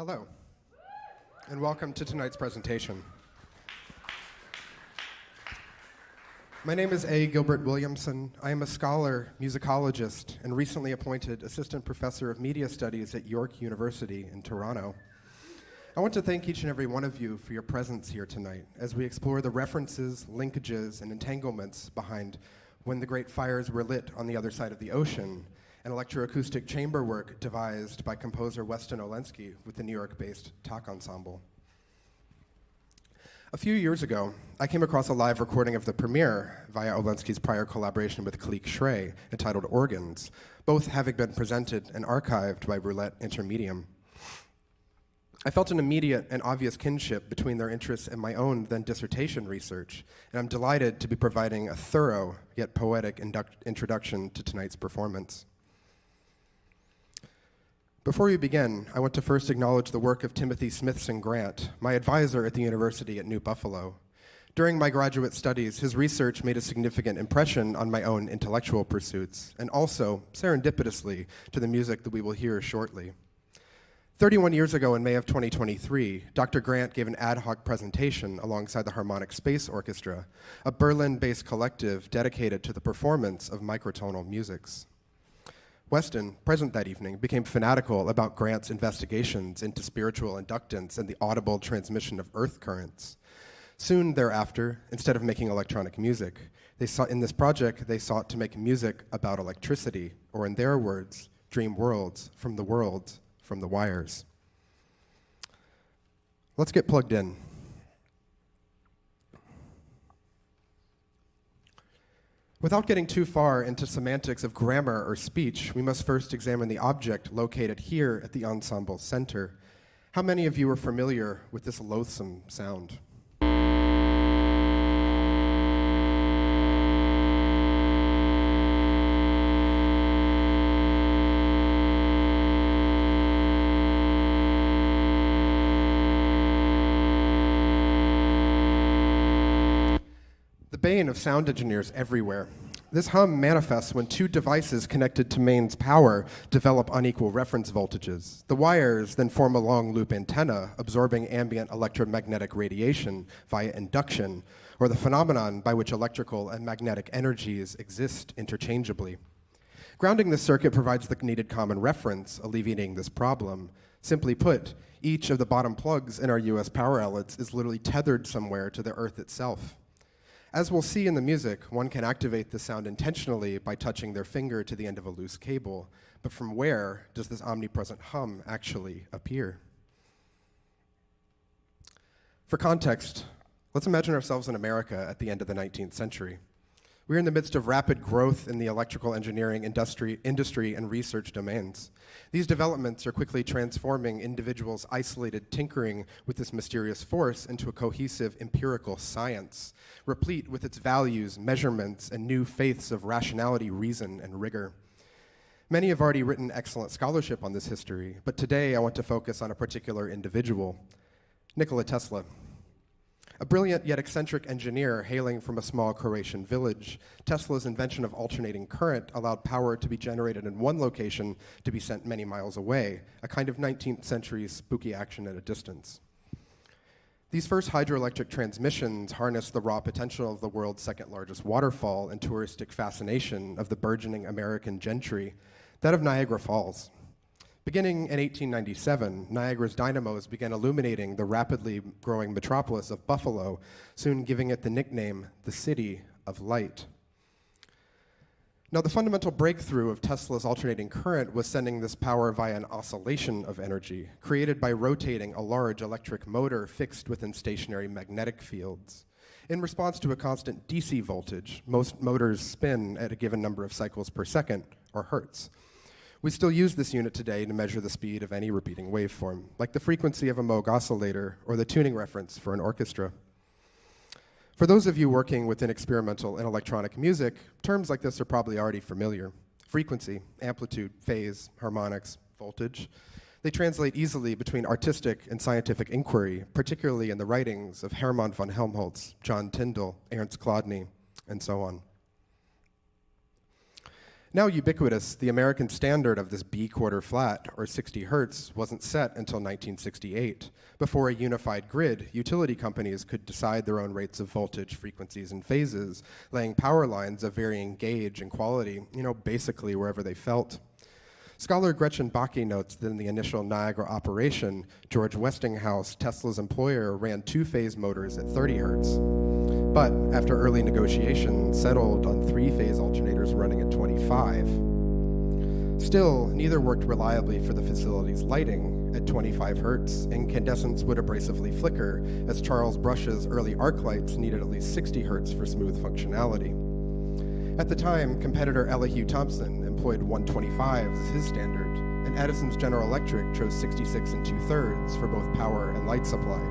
Hello, and welcome to tonight's presentation. My name is A. Gilbert Williamson. I am a scholar, musicologist, and recently appointed Assistant Professor of Media Studies at York University in Toronto. I want to thank each and every one of you for your presence here tonight as we explore the references, linkages, and entanglements behind When the Great Fires Were Lit on the Other Side of the Ocean, an electroacoustic chamber work devised by composer Weston Olencki with the New York-based talk ensemble. A few years ago, I came across a live recording of the premiere via Olencki's prior collaboration with Clique Schrey entitled Organs, both having been presented and archived by Roulette Intermedium. I felt an immediate and obvious kinship between their interests and my own then dissertation research, and I'm delighted to be providing a thorough yet poetic introduction to tonight's performance. Before we begin, I want to first acknowledge the work of Timothy Smithson Grant, my advisor at the University at New Buffalo. During my graduate studies, his research made a significant impression on my own intellectual pursuits, and also, serendipitously, to the music that we will hear shortly. 31 years ago in May of 2023, Dr. Grant gave an ad hoc presentation alongside the Harmonic Space Orchestra, a Berlin-based collective dedicated to the performance of microtonal musics. Weston, present that evening, became fanatical about Grant's investigations into spiritual inductance and the audible transmission of earth currents. Soon thereafter, instead of making electronic music, in this project, they sought to make music about electricity, or in their words, dream worlds from the wires. Let's get plugged in. Without getting too far into semantics of grammar or speech, we must first examine the object located here at the ensemble center. How many of you are familiar with this loathsome sound? The bane of sound engineers everywhere. This hum manifests when two devices connected to mains power develop unequal reference voltages. The wires then form a long loop antenna absorbing ambient electromagnetic radiation via induction, or the phenomenon by which electrical and magnetic energies exist interchangeably. Grounding this circuit provides the needed common reference, alleviating this problem. Simply put, each of the bottom plugs in our US power outlets is literally tethered somewhere to the earth itself. As we'll see in the music, one can activate the sound intentionally by touching their finger to the end of a loose cable, but from where does this omnipresent hum actually appear? For context, let's imagine ourselves in America at the end of the 19th century. We're in the midst of rapid growth in the electrical engineering industry and research domains. These developments are quickly transforming individuals' isolated tinkering with this mysterious force into a cohesive empirical science, replete with its values, measurements, and new faiths of rationality, reason, and rigor. Many have already written excellent scholarship on this history, but today I want to focus on a particular individual, Nikola Tesla. A brilliant yet eccentric engineer hailing from a small Croatian village, Tesla's invention of alternating current allowed power to be generated in one location to be sent many miles away, a kind of 19th century spooky action at a distance. These first hydroelectric transmissions harnessed the raw potential of the world's second largest waterfall and touristic fascination of the burgeoning American gentry, that of Niagara Falls. Beginning in 1897, Niagara's dynamos began illuminating the rapidly growing metropolis of Buffalo, soon giving it the nickname, the City of Light. Now, the fundamental breakthrough of Tesla's alternating current was sending this power via an oscillation of energy, created by rotating a large electric motor fixed within stationary magnetic fields. In response to a constant DC voltage, most motors spin at a given number of cycles per second, or hertz. We still use this unit today to measure the speed of any repeating waveform, like the frequency of a Moog oscillator or the tuning reference for an orchestra. For those of you working within experimental and electronic music, terms like this are probably already familiar. Frequency, amplitude, phase, harmonics, voltage. They translate easily between artistic and scientific inquiry, particularly in the writings of Hermann von Helmholtz, John Tyndall, Ernst Chladni, and so on. Now ubiquitous, the American standard of this B quarter flat, or 60 hertz, wasn't set until 1968. Before a unified grid, utility companies could decide their own rates of voltage, frequencies, and phases, laying power lines of varying gauge and quality, basically wherever they felt. Scholar Gretchen Bakke notes that in the initial Niagara operation, George Westinghouse, Tesla's employer, ran two-phase motors at 30 hertz. But after early negotiation, settled on three-phase alternators running at 25. Still, neither worked reliably for the facility's lighting. At 25 hertz, incandescents would abrasively flicker, as Charles Brush's early arc lights needed at least 60 hertz for smooth functionality. At the time, competitor Elihu Thomson employed 125 as his standard, and Edison's General Electric chose 66 2/3 for both power and light supply.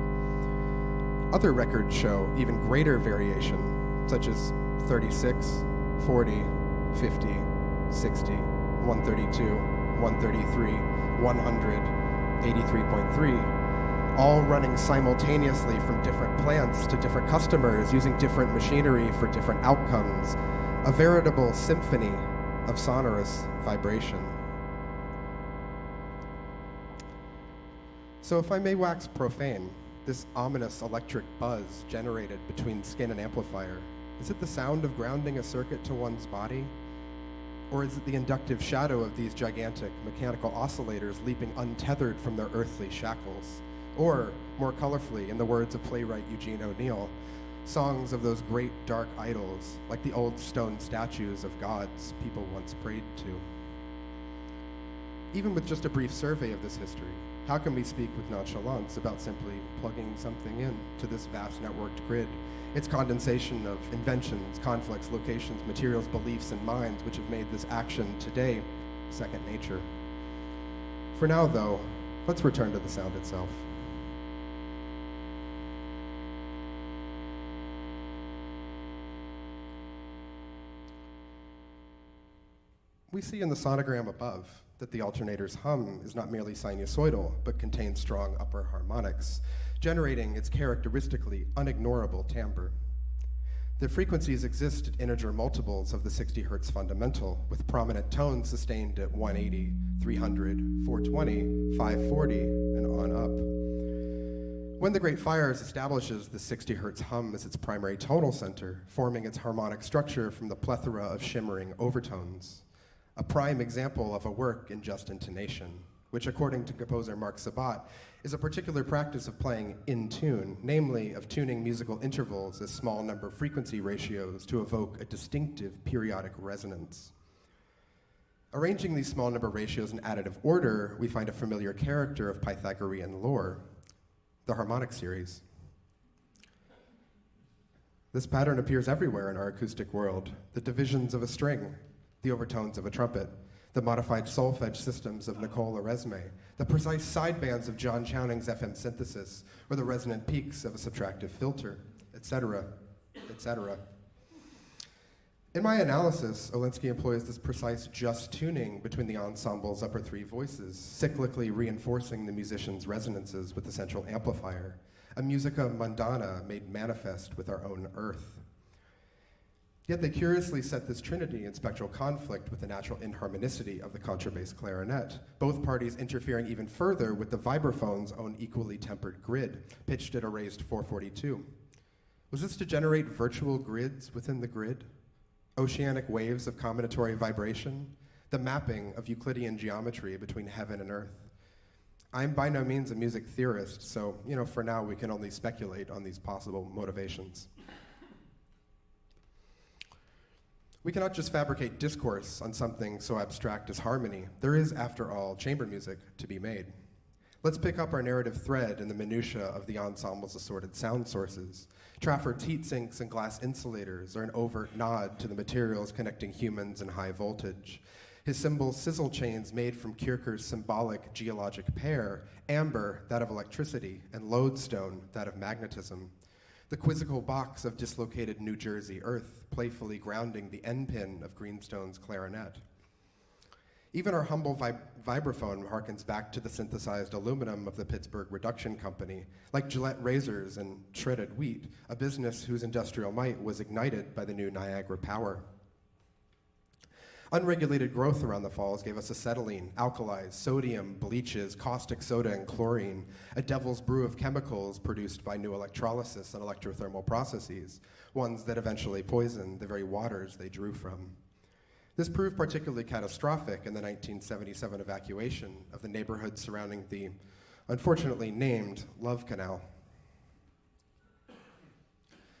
Other records show even greater variation, such as 36, 40, 50, 60, 132, 133, 100, 83.3, all running simultaneously from different plants to different customers using different machinery for different outcomes. A veritable symphony of sonorous vibration. So if I may wax profane, this ominous electric buzz generated between skin and amplifier, is it the sound of grounding a circuit to one's body? Or is it the inductive shadow of these gigantic mechanical oscillators leaping untethered from their earthly shackles? Or, more colorfully, in the words of playwright Eugene O'Neill, songs of those great dark idols, like the old stone statues of gods people once prayed to. Even with just a brief survey of this history, how can we speak with nonchalance about simply plugging something in to this vast networked grid, its condensation of inventions, conflicts, locations, materials, beliefs, and minds which have made this action today second nature? For now, though, let's return to the sound itself. We see in the sonogram above that the alternator's hum is not merely sinusoidal, but contains strong upper harmonics, generating its characteristically unignorable timbre. The frequencies exist at integer multiples of the 60 hertz fundamental, with prominent tones sustained at 180, 300, 420, 540, and on up. When the Great Fires establishes the 60 hertz hum as its primary tonal center, forming its harmonic structure from the plethora of shimmering overtones. A prime example of a work in just intonation, which according to composer Mark Sebald, is a particular practice of playing in tune, namely of tuning musical intervals as small number frequency ratios to evoke a distinctive periodic resonance. Arranging these small number ratios in additive order, we find a familiar character of Pythagorean lore, the harmonic series. This pattern appears everywhere in our acoustic world, the divisions of a string, the overtones of a trumpet, the modified solfege systems of Nicole Oresme, the precise sidebands of John Chowning's FM synthesis, or the resonant peaks of a subtractive filter, etc., etc. In my analysis, Olencki employs this precise just tuning between the ensemble's upper three voices, cyclically reinforcing the musician's resonances with the central amplifier, a musica mundana made manifest with our own earth. Yet they curiously set this trinity in spectral conflict with the natural inharmonicity of the contrabass clarinet, both parties interfering even further with the vibraphone's own equally tempered grid, pitched at a raised 442. Was this to generate virtual grids within the grid? Oceanic waves of combinatory vibration? The mapping of Euclidean geometry between heaven and earth? I'm by no means a music theorist, so, for now we can only speculate on these possible motivations. We cannot just fabricate discourse on something so abstract as harmony. There is, after all, chamber music to be made. Let's pick up our narrative thread in the minutiae of the ensemble's assorted sound sources. Trafford's heat sinks and glass insulators are an overt nod to the materials connecting humans and high voltage. His cymbals' sizzle chains made from Kierkegaard's symbolic geologic pair, amber, that of electricity, and lodestone, that of magnetism. The quizzical box of dislocated New Jersey earth, playfully grounding the end pin of Greenstone's clarinet. Even our humble vibraphone harkens back to the synthesized aluminum of the Pittsburgh Reduction Company, like Gillette razors and shredded wheat, a business whose industrial might was ignited by the new Niagara power. Unregulated growth around the falls gave us acetylene, alkalis, sodium, bleaches, caustic soda, and chlorine, a devil's brew of chemicals produced by new electrolysis and electrothermal processes, ones that eventually poisoned the very waters they drew from. This proved particularly catastrophic in the 1977 evacuation of the neighborhood surrounding the unfortunately named Love Canal.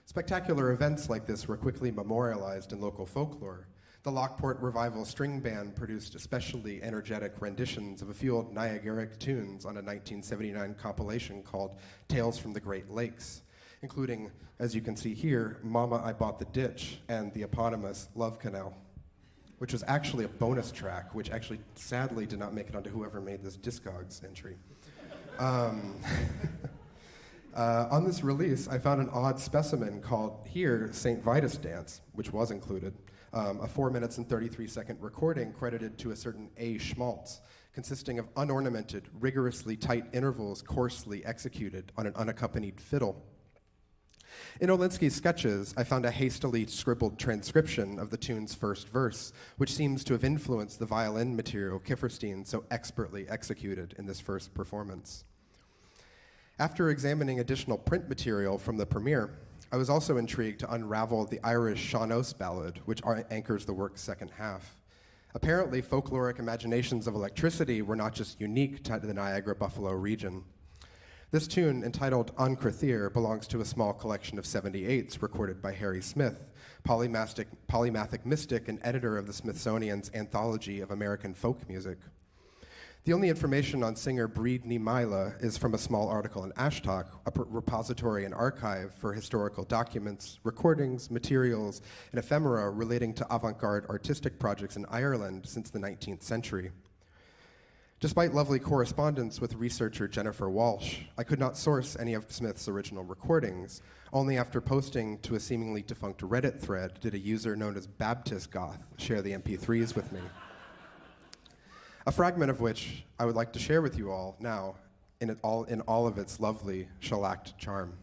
Spectacular events like this were quickly memorialized in local folklore. The Lockport Revival String Band produced especially energetic renditions of a few old Niagaric tunes on a 1979 compilation called Tales from the Great Lakes, including, as you can see here, Mama, I Bought the Ditch, and the eponymous Love Canal, which was actually a bonus track, which actually sadly did not make it onto whoever made this Discogs entry. On this release, I found an odd specimen called here St. Vitus Dance, which was included, a 4 minutes and 33-second recording credited to a certain A. Schmaltz, consisting of unornamented, rigorously tight intervals coarsely executed on an unaccompanied fiddle. In Olencki's sketches, I found a hastily scribbled transcription of the tune's first verse, which seems to have influenced the violin material Kieferstein so expertly executed in this first performance. After examining additional print material from the premiere, I was also intrigued to unravel the Irish Sean-Os ballad, which anchors the work's second half. Apparently, folkloric imaginations of electricity were not just unique to the Niagara-Buffalo region. This tune, entitled An Craithir, belongs to a small collection of 78s recorded by Harry Smith, polymathic mystic and editor of the Smithsonian's Anthology of American Folk Music. The only information on singer Breed Ní Maile is from a small article in Ashtok, a repository and archive for historical documents, recordings, materials, and ephemera relating to avant-garde artistic projects in Ireland since the 19th century. Despite lovely correspondence with researcher Jennifer Walsh, I could not source any of Smith's original recordings. Only after posting to a seemingly defunct Reddit thread did a user known as Baptist Goth share the MP3s with me. A fragment of which I would like to share with you all now in all of its lovely shellacked charm.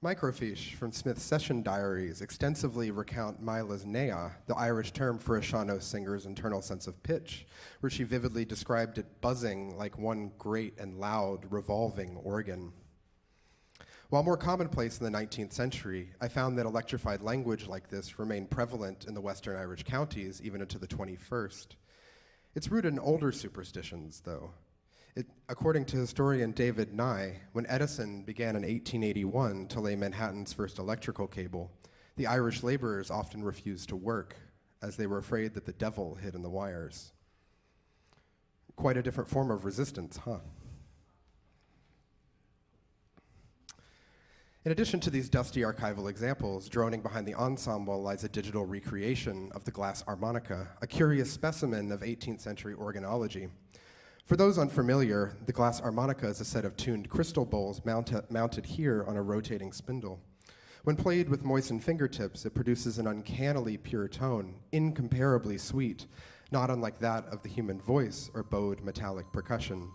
Microfiche from Smith's session diaries extensively recount Maile's nea, the Irish term for a Sean-Os singer's internal sense of pitch, where she vividly described it buzzing like one great and loud revolving organ. While more commonplace in the 19th century, I found that electrified language like this remained prevalent in the Western Irish counties even into the 21st. It's rooted in older superstitions, though. According to historian David Nye, when Edison began in 1881 to lay Manhattan's first electrical cable, the Irish laborers often refused to work, as they were afraid that the devil hid in the wires. Quite a different form of resistance, huh? In addition to these dusty archival examples, droning behind the ensemble lies a digital recreation of the glass harmonica, a curious specimen of 18th century organology. For those unfamiliar, the glass harmonica is a set of tuned crystal bowls mounted here on a rotating spindle. When played with moistened fingertips, it produces an uncannily pure tone, incomparably sweet, not unlike that of the human voice or bowed metallic percussion.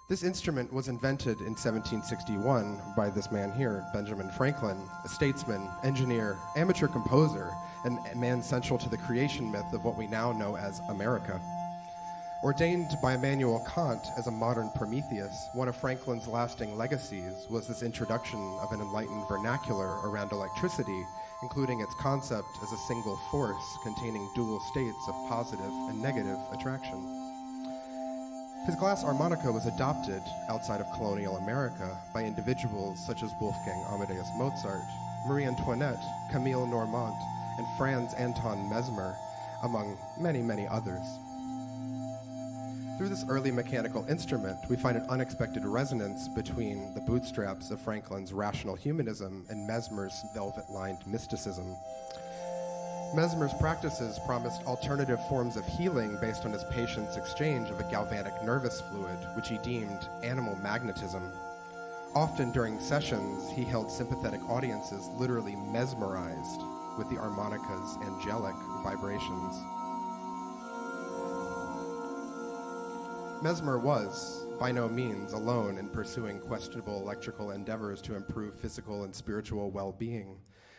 This instrument was invented in 1761 by this man here, Benjamin Franklin, a statesman, engineer, amateur composer, and a man central to the creation myth of what we now know as America. Ordained by Immanuel Kant as a modern Prometheus, one of Franklin's lasting legacies was this introduction of an enlightened vernacular around electricity, including its concept as a single force containing dual states of positive and negative attraction. His glass harmonica was adopted outside of colonial America by individuals such as Wolfgang Amadeus Mozart, Marie Antoinette, Camille Normand, and Franz Anton Mesmer, among many, many others. Through this early mechanical instrument, we find an unexpected resonance between the bootstraps of Franklin's rational humanism and Mesmer's velvet-lined mysticism. Mesmer's practices promised alternative forms of healing based on his patient's exchange of a galvanic nervous fluid, which he deemed animal magnetism. Often during sessions, he held sympathetic audiences literally mesmerized with the harmonica's angelic vibrations. Mesmer was, by no means, alone in pursuing questionable electrical endeavors to improve physical and spiritual well-being.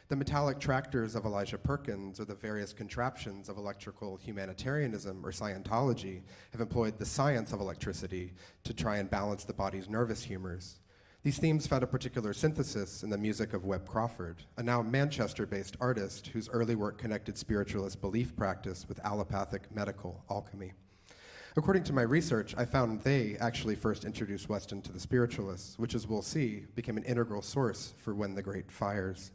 The metallic tractors of Elijah Perkins or the various contraptions of electrical humanitarianism or Scientology have employed the science of electricity to try and balance the body's nervous humors. These themes found a particular synthesis in the music of Webb Crawford, a now Manchester-based artist whose early work connected spiritualist belief practice with allopathic medical alchemy. According to my research, I found they actually first introduced Weston to the spiritualists, which, as we'll see, became an integral source for When the Great Fires.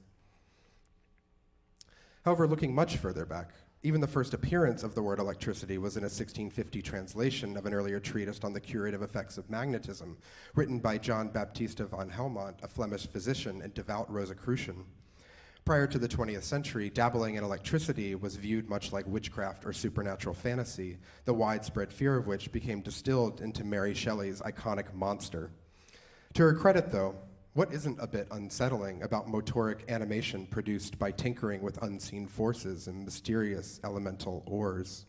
However, looking much further back, even the first appearance of the word electricity was in a 1650 translation of an earlier treatise on the curative effects of magnetism, written by John Baptista von Helmont, a Flemish physician and devout Rosicrucian. Prior to the 20th century, dabbling in electricity was viewed much like witchcraft or supernatural fantasy, the widespread fear of which became distilled into Mary Shelley's iconic monster. To her credit, though, what isn't a bit unsettling about motoric animation produced by tinkering with unseen forces and mysterious elemental ores?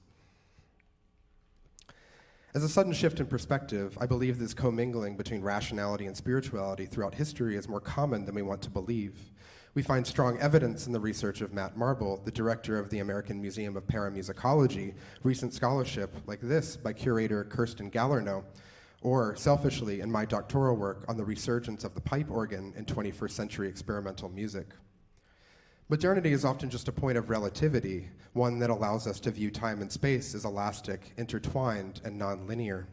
As a sudden shift in perspective, I believe this commingling between rationality and spirituality throughout history is more common than we want to believe. We find strong evidence in the research of Matt Marble, the director of the American Museum of Paramusicology, recent scholarship like this by curator Kirsten Gallerno, or, selfishly, in my doctoral work on the resurgence of the pipe organ in 21st century experimental music. Modernity is often just a point of relativity, one that allows us to view time and space as elastic, intertwined, and nonlinear.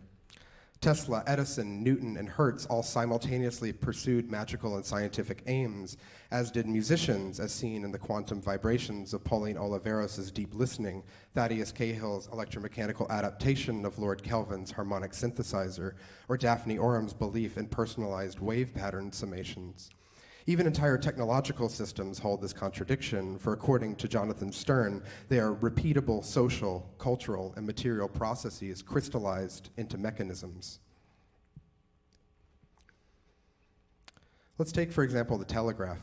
Tesla, Edison, Newton, and Hertz all simultaneously pursued magical and scientific aims, as did musicians, as seen in the quantum vibrations of Pauline Oliveros' deep listening, Thaddeus Cahill's electromechanical adaptation of Lord Kelvin's harmonic synthesizer, or Daphne Orum's belief in personalized wave pattern summations. Even entire technological systems hold this contradiction, for according to Jonathan Stern, they are repeatable social, cultural, and material processes crystallized into mechanisms. Let's take, for example, the telegraph.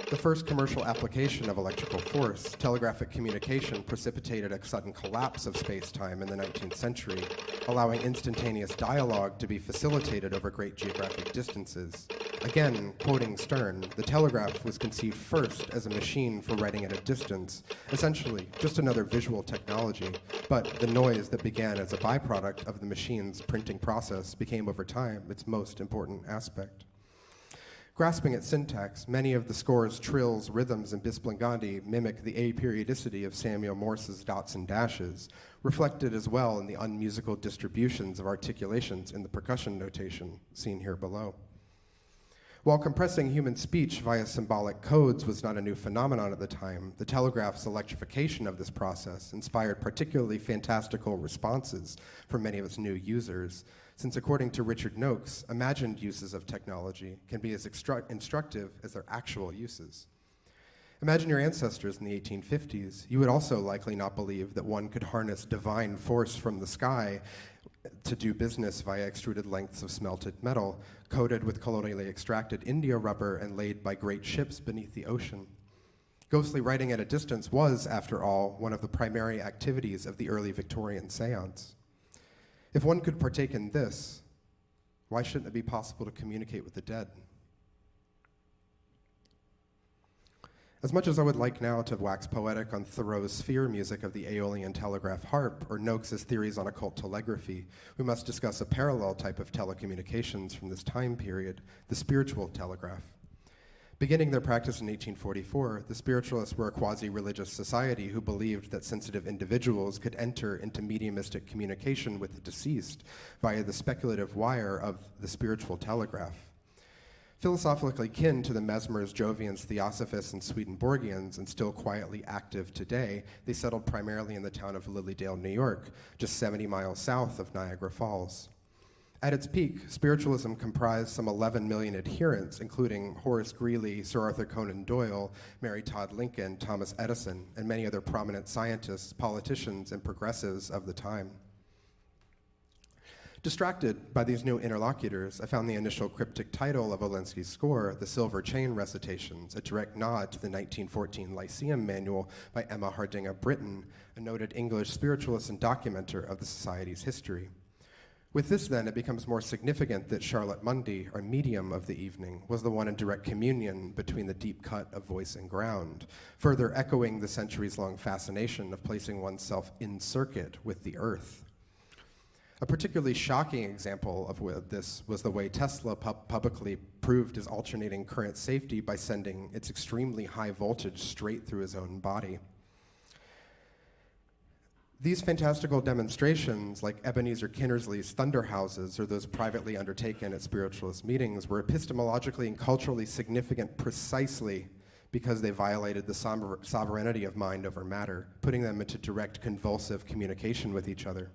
The first commercial application of electrical force, telegraphic communication, precipitated a sudden collapse of space-time in the 19th century, allowing instantaneous dialogue to be facilitated over great geographic distances. Again, quoting Stern, the telegraph was conceived first as a machine for writing at a distance, essentially just another visual technology, but the noise that began as a byproduct of the machine's printing process became over time its most important aspect. Grasping at syntax, many of the score's trills, rhythms, and bisplingandi mimic the aperiodicity of Samuel Morse's dots and dashes, reflected as well in the unmusical distributions of articulations in the percussion notation seen here below. While compressing human speech via symbolic codes was not a new phenomenon at the time, the telegraph's electrification of this process inspired particularly fantastical responses from many of its new users, since according to Richard Noakes, imagined uses of technology can be as instructive as their actual uses. Imagine your ancestors in the 1850s. You would also likely not believe that one could harness divine force from the sky to do business via extruded lengths of smelted metal, coated with colonially extracted India rubber and laid by great ships beneath the ocean. Ghostly writing at a distance was, after all, one of the primary activities of the early Victorian seance. If one could partake in this, Why shouldn't it be possible to communicate with the dead? As much as I would like now to wax poetic on Thoreau's sphere music of the Aeolian telegraph harp or Noakes's theories on occult telegraphy, we must discuss a parallel type of telecommunications from this time period, the spiritual telegraph. Beginning their practice in 1844, the spiritualists were a quasi-religious society who believed that sensitive individuals could enter into mediumistic communication with the deceased via the speculative wire of the spiritual telegraph. Philosophically kin to the Mesmers, Jovians, Theosophists, and Swedenborgians, and still quietly active today, they settled primarily in the town of Lilydale, New York, just 70 miles south of Niagara Falls. At its peak, spiritualism comprised some 11 million adherents, including Horace Greeley, Sir Arthur Conan Doyle, Mary Todd Lincoln, Thomas Edison, and many other prominent scientists, politicians, and progressives of the time. Distracted by these new interlocutors, I found the initial cryptic title of Olencki's score, The Silver Chain Recitations, a direct nod to the 1914 Lyceum Manual by Emma Hardinge Britten, a noted English spiritualist and documenter of the Society's history. With this, then, it becomes more significant that Charlotte Mundy, our medium of the evening, was the one in direct communion between the deep cut of voice and ground, further echoing the centuries-long fascination of placing oneself in circuit with the earth. A particularly shocking example of this was the way Tesla publicly proved his alternating current safety by sending its extremely high voltage straight through his own body. These fantastical demonstrations, like Ebenezer Kinnersley's Thunder Houses or those privately undertaken at spiritualist meetings, were epistemologically and culturally significant precisely because they violated the sovereignty of mind over matter, putting them into direct convulsive communication with each other.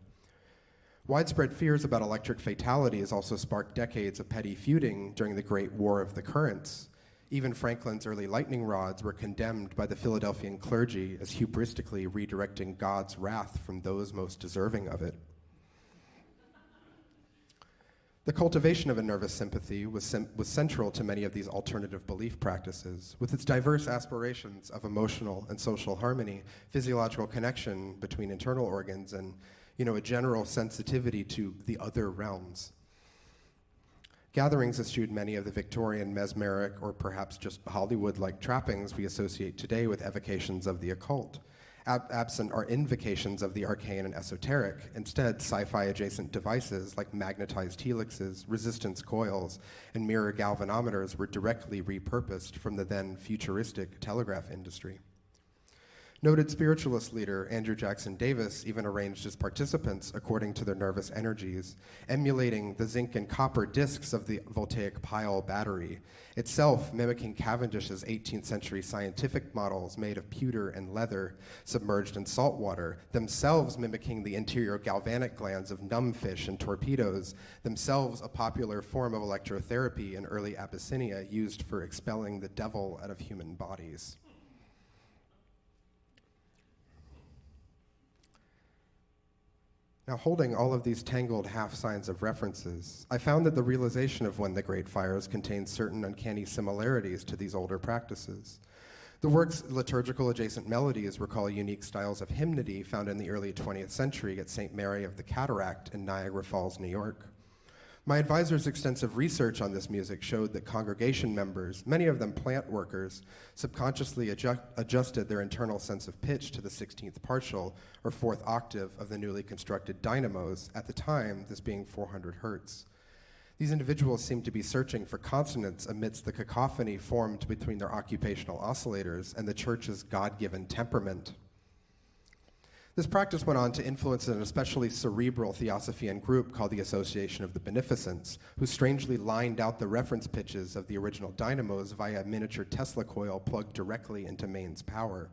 Widespread fears about electric fatalities also sparked decades of petty feuding during the Great War of the Currents. Even Franklin's early lightning rods were condemned by the Philadelphian clergy as hubristically redirecting God's wrath from those most deserving of it. The cultivation of a nervous sympathy was central to many of these alternative belief practices, with its diverse aspirations of emotional and social harmony, physiological connection between internal organs, and a general sensitivity to the other realms. Gatherings eschewed many of the Victorian, mesmeric, or perhaps just Hollywood-like trappings we associate today with evocations of the occult. Absent are invocations of the arcane and esoteric. Instead, sci-fi adjacent devices like magnetized helixes, resistance coils, and mirror galvanometers were directly repurposed from the then futuristic telegraph industry. Noted spiritualist leader Andrew Jackson Davis even arranged his participants according to their nervous energies, emulating the zinc and copper discs of the voltaic pile battery, itself mimicking Cavendish's 18th century scientific models made of pewter and leather submerged in salt water, themselves mimicking the interior galvanic glands of numbfish and torpedoes, themselves a popular form of electrotherapy in early Abyssinia used for expelling the devil out of human bodies. Now, holding all of these tangled half-signs of references, I found that the realization of When the Great Fires contains certain uncanny similarities to these older practices. The work's liturgical adjacent melodies recall unique styles of hymnody found in the early 20th century at St. Mary of the Cataract in Niagara Falls, New York. My advisor's extensive research on this music showed that congregation members, many of them plant workers, subconsciously adjusted their internal sense of pitch to the 16th partial, or fourth octave of the newly constructed dynamos, at the time, this being 400 hertz. These individuals seemed to be searching for consonants amidst the cacophony formed between their occupational oscillators and the church's God-given temperament. This practice went on to influence an especially cerebral Theosophian group called the Association of the Beneficents, who strangely lined out the reference pitches of the original dynamos via a miniature Tesla coil plugged directly into mains power.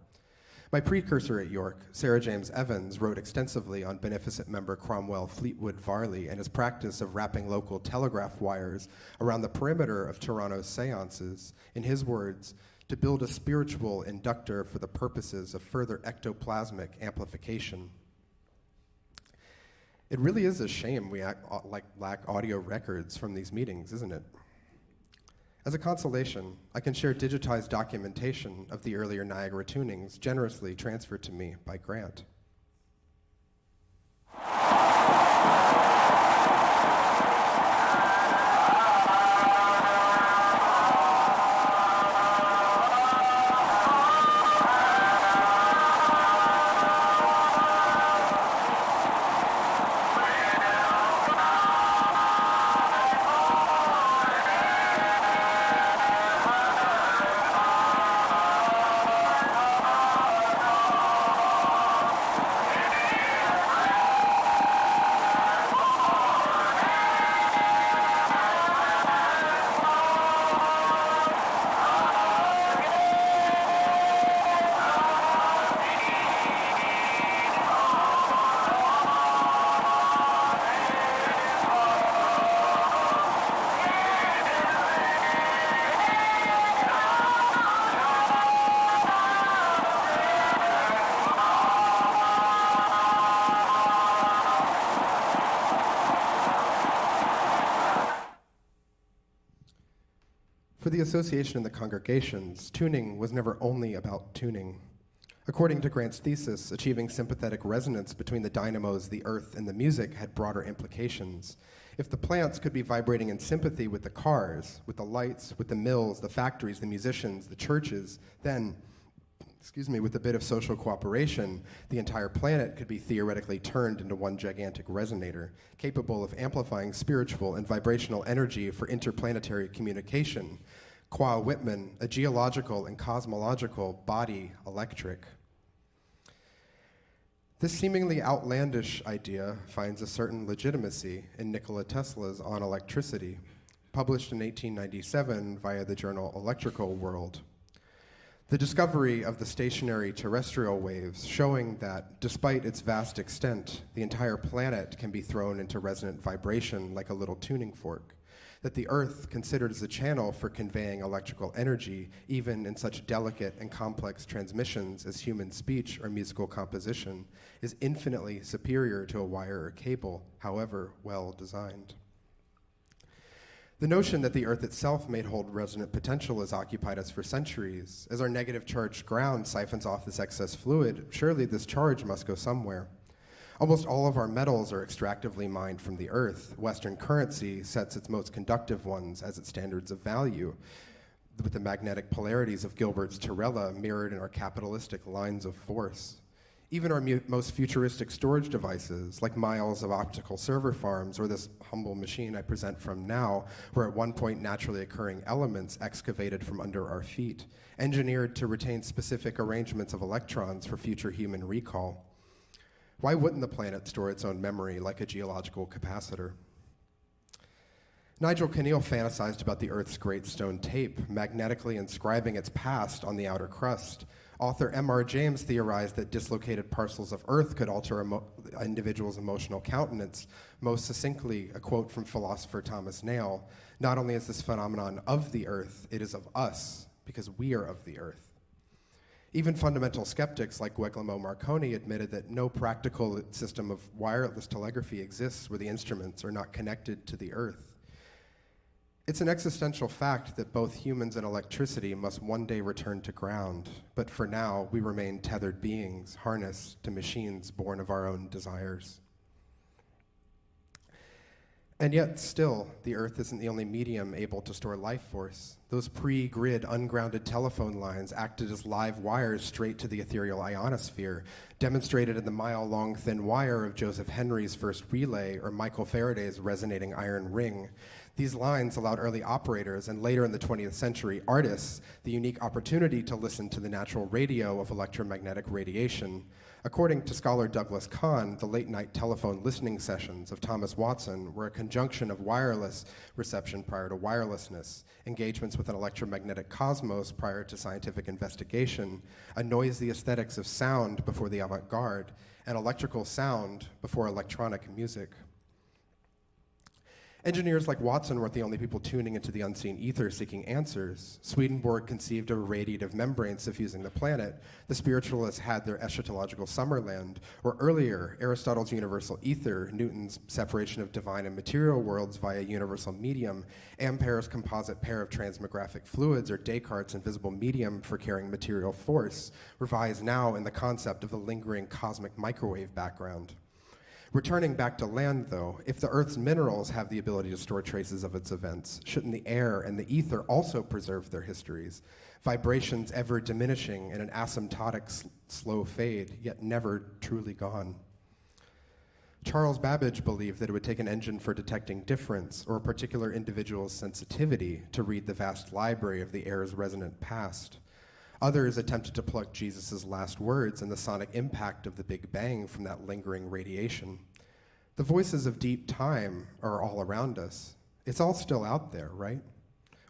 My precursor at York, Sarah James Evans, wrote extensively on beneficent member Cromwell Fleetwood Varley and his practice of wrapping local telegraph wires around the perimeter of Toronto's seances, in his words, to build a spiritual inductor for the purposes of further ectoplasmic amplification. It really is a shame we lack audio records from these meetings, isn't it? As a consolation, I can share digitized documentation of the earlier Niagara tunings generously transferred to me by grant. For the association and the congregations, tuning was never only about tuning. According to Grant's thesis, achieving sympathetic resonance between the dynamos, the earth, and the music had broader implications. If the plants could be vibrating in sympathy with the cars, with the lights, with the mills, the factories, the musicians, the churches, then, with a bit of social cooperation, the entire planet could be theoretically turned into one gigantic resonator, capable of amplifying spiritual and vibrational energy for interplanetary communication. Qua Whitman, a geological and cosmological body electric. This seemingly outlandish idea finds a certain legitimacy in Nikola Tesla's On Electricity, published in 1897 via the journal Electrical World. The discovery of the stationary terrestrial waves showing that, despite its vast extent, the entire planet can be thrown into resonant vibration like a little tuning fork, that the Earth, considered as a channel for conveying electrical energy, even in such delicate and complex transmissions as human speech or musical composition, is infinitely superior to a wire or cable, however well designed. The notion that the Earth itself may hold resonant potential has occupied us for centuries. As our negative charged ground siphons off this excess fluid, surely this charge must go somewhere. Almost all of our metals are extractively mined from the earth. Western currency sets its most conductive ones as its standards of value, with the magnetic polarities of Gilbert's Torella mirrored in our capitalistic lines of force. Even our most futuristic storage devices, like miles of optical server farms or this humble machine I present from now, were at one point naturally occurring elements excavated from under our feet, engineered to retain specific arrangements of electrons for future human recall. Why wouldn't the planet store its own memory like a geological capacitor? Nigel Keneal fantasized about the Earth's great stone tape, magnetically inscribing its past on the outer crust. Author M.R. James theorized that dislocated parcels of Earth could alter an individual's emotional countenance. Most succinctly, a quote from philosopher Thomas Nail, "Not only is this phenomenon of the Earth, it is of us, because we are of the Earth." Even fundamental skeptics like Guglielmo Marconi admitted that no practical system of wireless telegraphy exists where the instruments are not connected to the Earth. It's an existential fact that both humans and electricity must one day return to ground, but for now, we remain tethered beings, harnessed to machines born of our own desires. And yet, still, the Earth isn't the only medium able to store life force. Those pre-grid, ungrounded telephone lines acted as live wires straight to the ethereal ionosphere, demonstrated in the mile-long thin wire of Joseph Henry's first relay or Michael Faraday's resonating iron ring. These lines allowed early operators and later in the 20th century artists the unique opportunity to listen to the natural radio of electromagnetic radiation. According to scholar Douglas Kahn, the late-night telephone listening sessions of Thomas Watson were a conjunction of wireless reception prior to wirelessness, engagements with an electromagnetic cosmos prior to scientific investigation, a noisy aesthetics of sound before the avant-garde, and electrical sound before electronic music. Engineers like Watson weren't the only people tuning into the unseen ether seeking answers. Swedenborg conceived of a radiative membrane suffusing the planet. The spiritualists had their eschatological summerland. Or earlier, Aristotle's universal ether, Newton's separation of divine and material worlds via universal medium, Ampere's composite pair of transmographic fluids, or Descartes' invisible medium for carrying material force, revised now in the concept of the lingering cosmic microwave background. Returning back to land, though, if the Earth's minerals have the ability to store traces of its events, shouldn't the air and the ether also preserve their histories? Vibrations ever diminishing in an asymptotic slow fade, yet never truly gone. Charles Babbage believed that it would take an engine for detecting difference or a particular individual's sensitivity to read the vast library of the air's resonant past. Others attempted to pluck Jesus' last words and the sonic impact of the Big Bang from that lingering radiation. The voices of deep time are all around us. It's all still out there, right?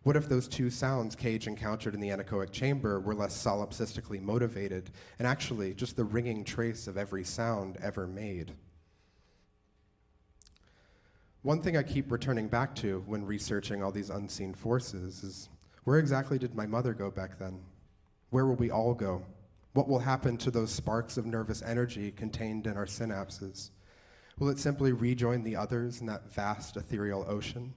What if those two sounds Cage encountered in the anechoic chamber were less solipsistically motivated and actually just the ringing trace of every sound ever made? One thing I keep returning back to when researching all these unseen forces is, where exactly did my mother go back then? Where will we all go? What will happen to those sparks of nervous energy contained in our synapses? Will it simply rejoin the others in that vast ethereal ocean?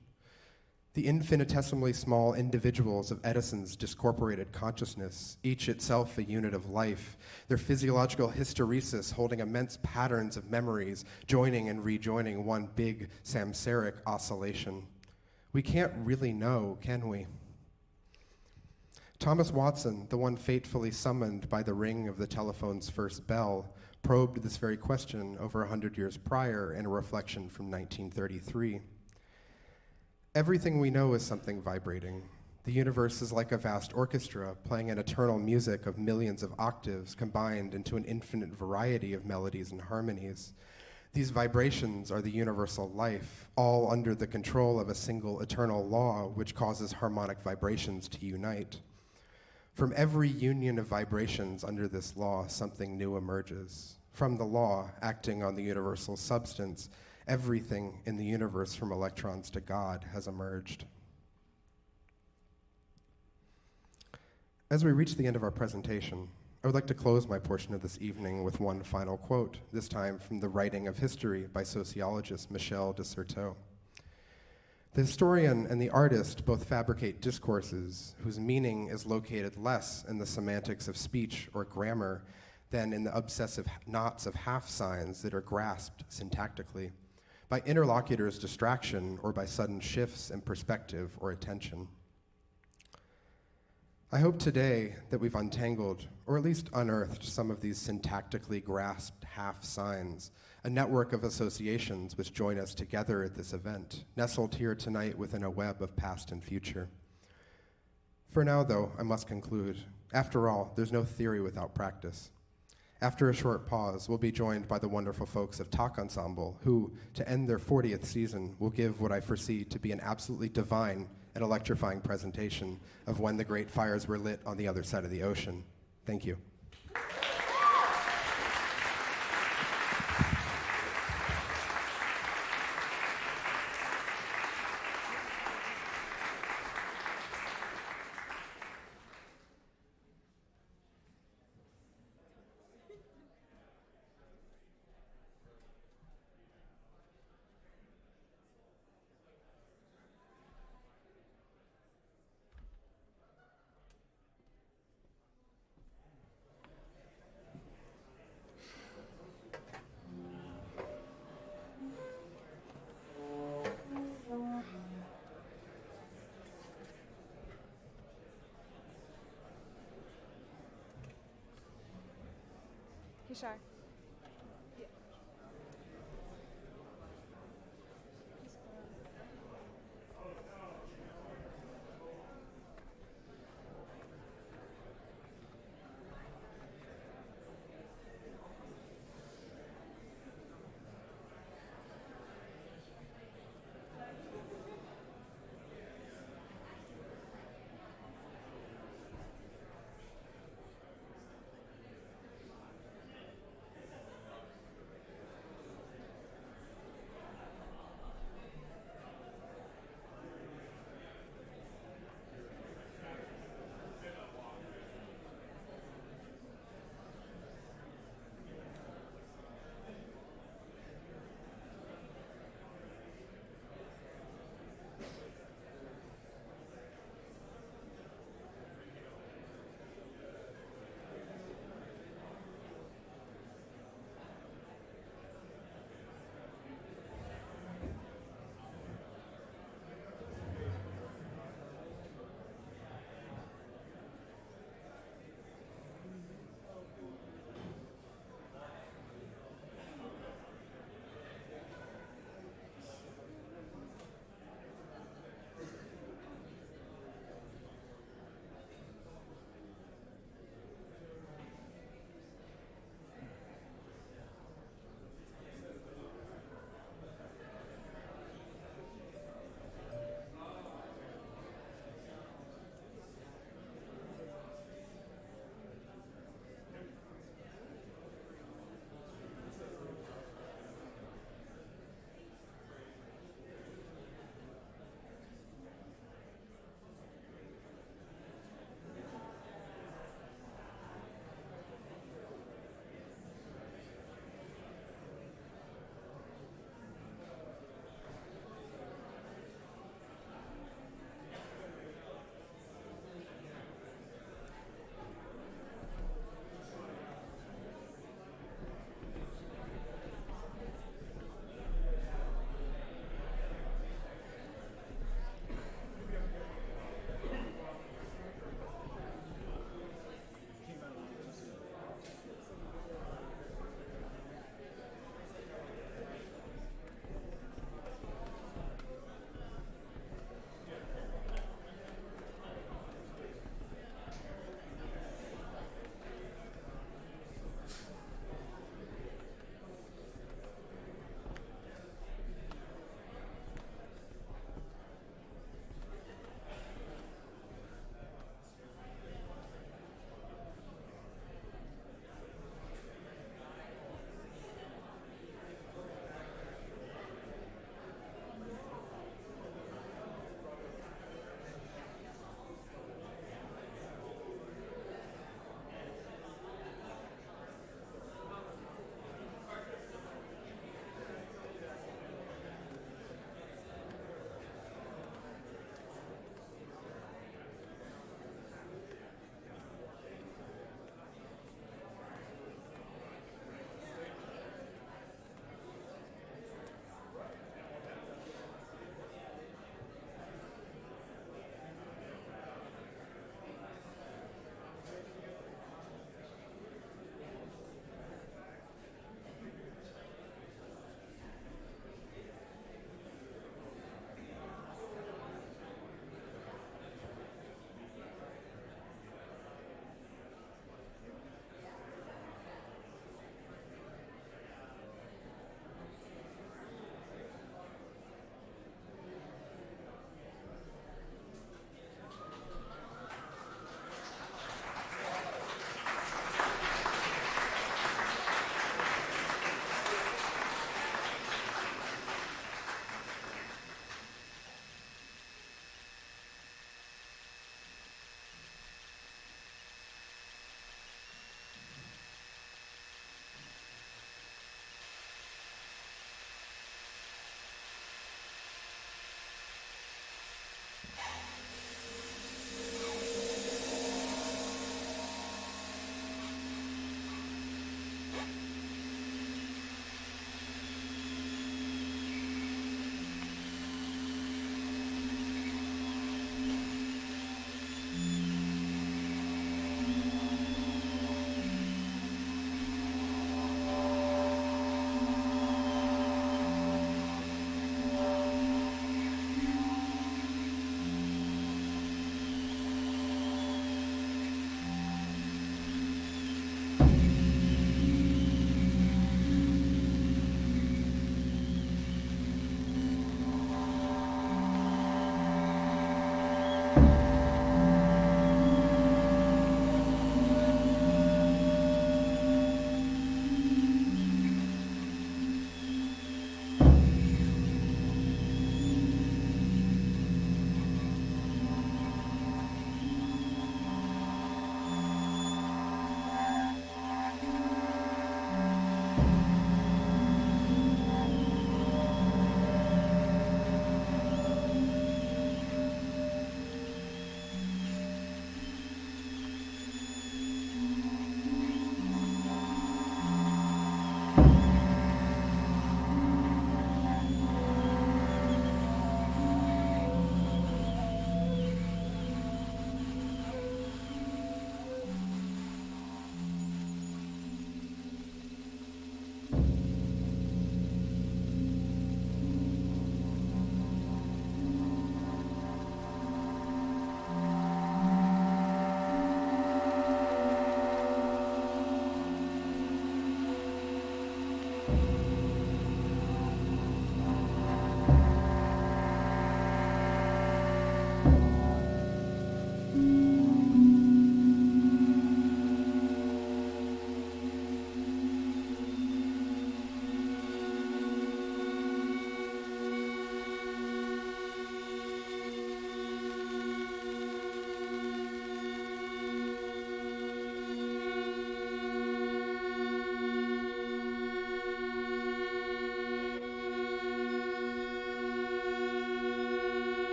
The infinitesimally small individuals of Edison's discorporated consciousness, each itself a unit of life, their physiological hysteresis holding immense patterns of memories, joining and rejoining one big samsaric oscillation. We can't really know, can we? Thomas Watson, the one fatefully summoned by the ring of the telephone's first bell, probed this very question over 100 years prior in a reflection from 1933. Everything we know is something vibrating. The universe is like a vast orchestra playing an eternal music of millions of octaves combined into an infinite variety of melodies and harmonies. These vibrations are the universal life, all under the control of a single eternal law which causes harmonic vibrations to unite. From every union of vibrations under this law, something new emerges. From the law, acting on the universal substance, everything in the universe from electrons to God has emerged. As we reach the end of our presentation, I would like to close my portion of this evening with one final quote, this time from the Writing of History by sociologist Michel de Certeau. The historian and the artist both fabricate discourses whose meaning is located less in the semantics of speech or grammar than in the obsessive knots of half signs that are grasped syntactically by interlocutors' distraction or by sudden shifts in perspective or attention. I hope today that we've untangled, or at least unearthed, some of these syntactically grasped half signs, a network of associations which join us together at this event, nestled here tonight within a web of past and future. For now, though, I must conclude. After all, there's no theory without practice. After a short pause, we'll be joined by the wonderful folks of Talk Ensemble, who, to end their 40th season, will give what I foresee to be an absolutely divine and electrifying presentation of when the great fires were lit on the other side of the ocean. Thank you. Hishar.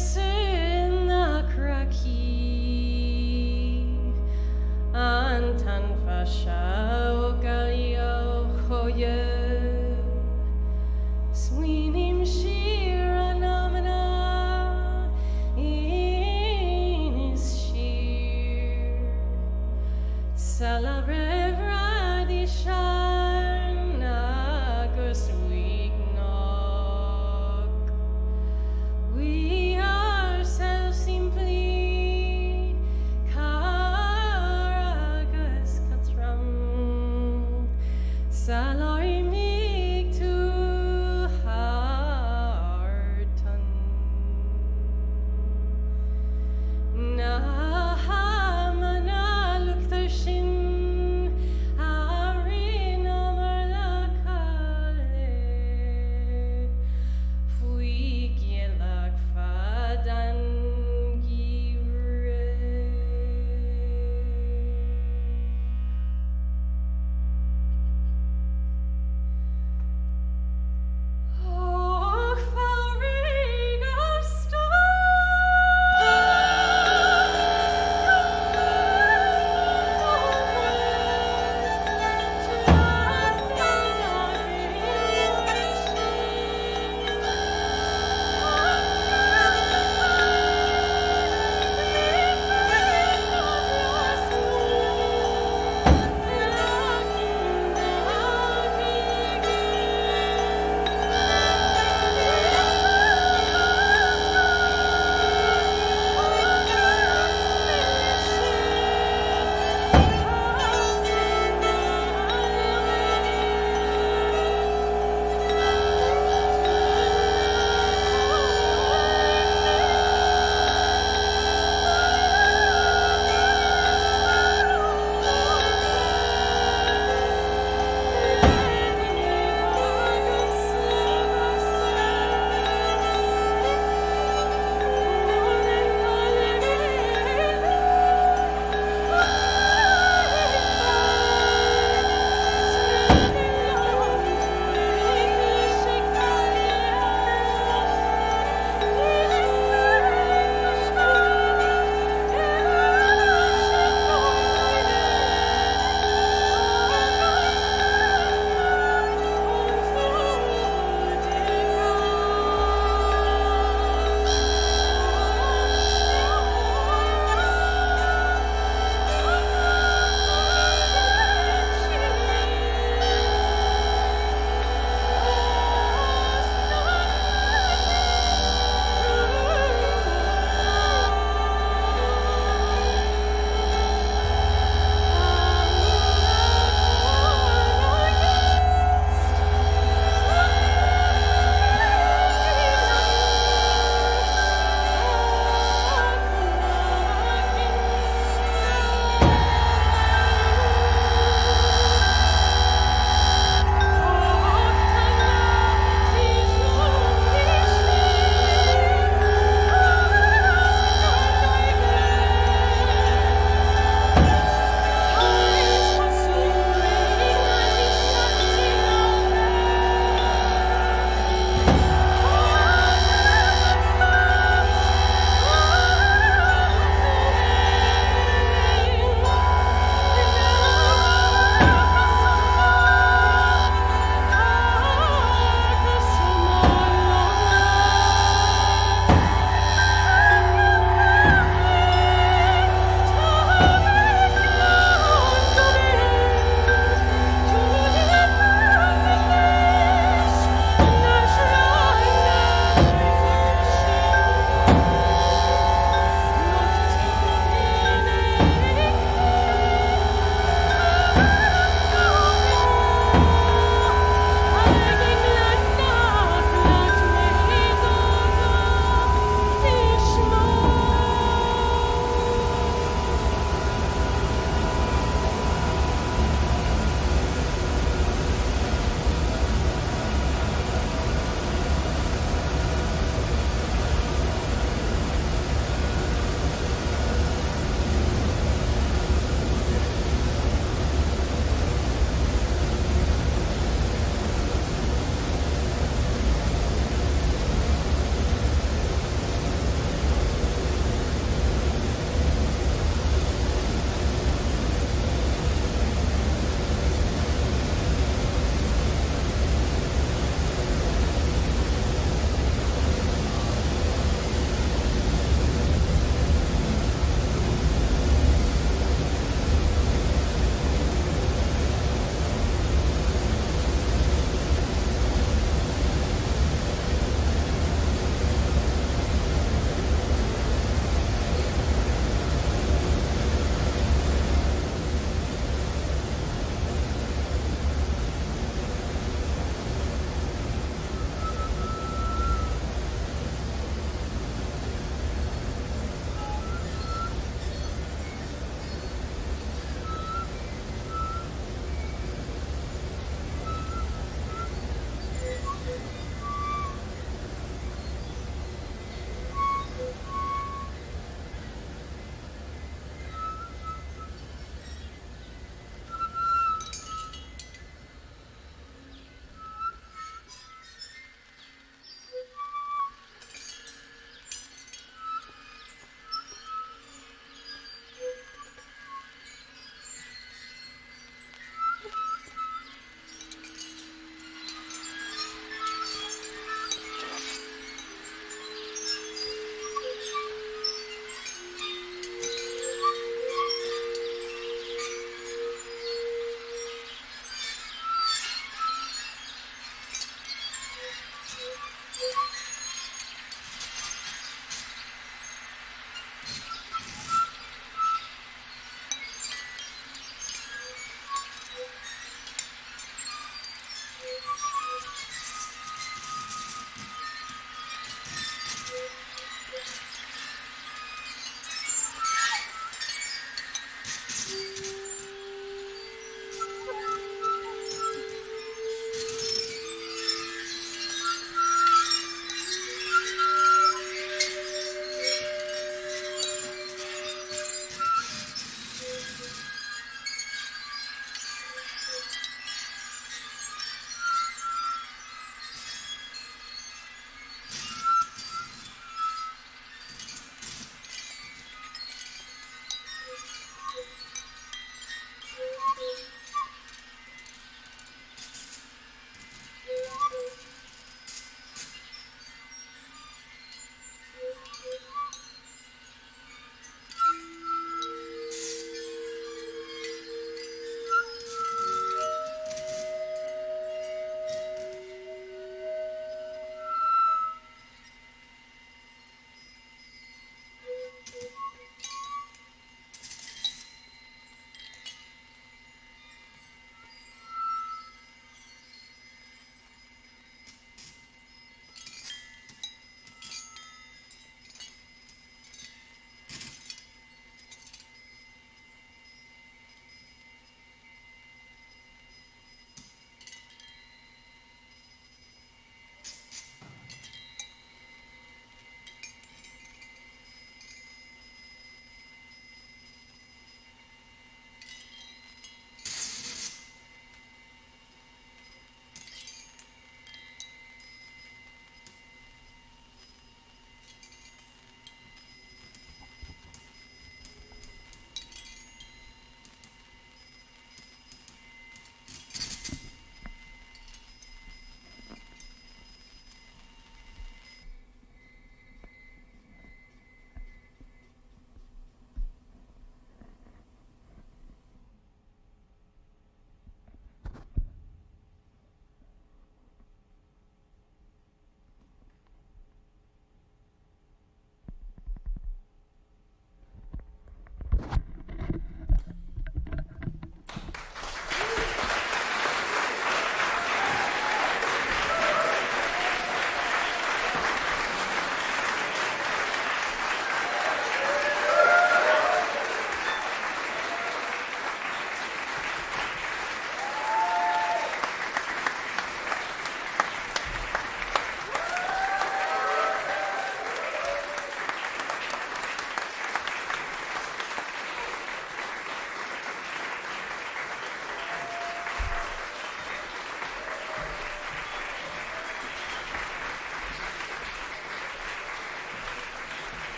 listen.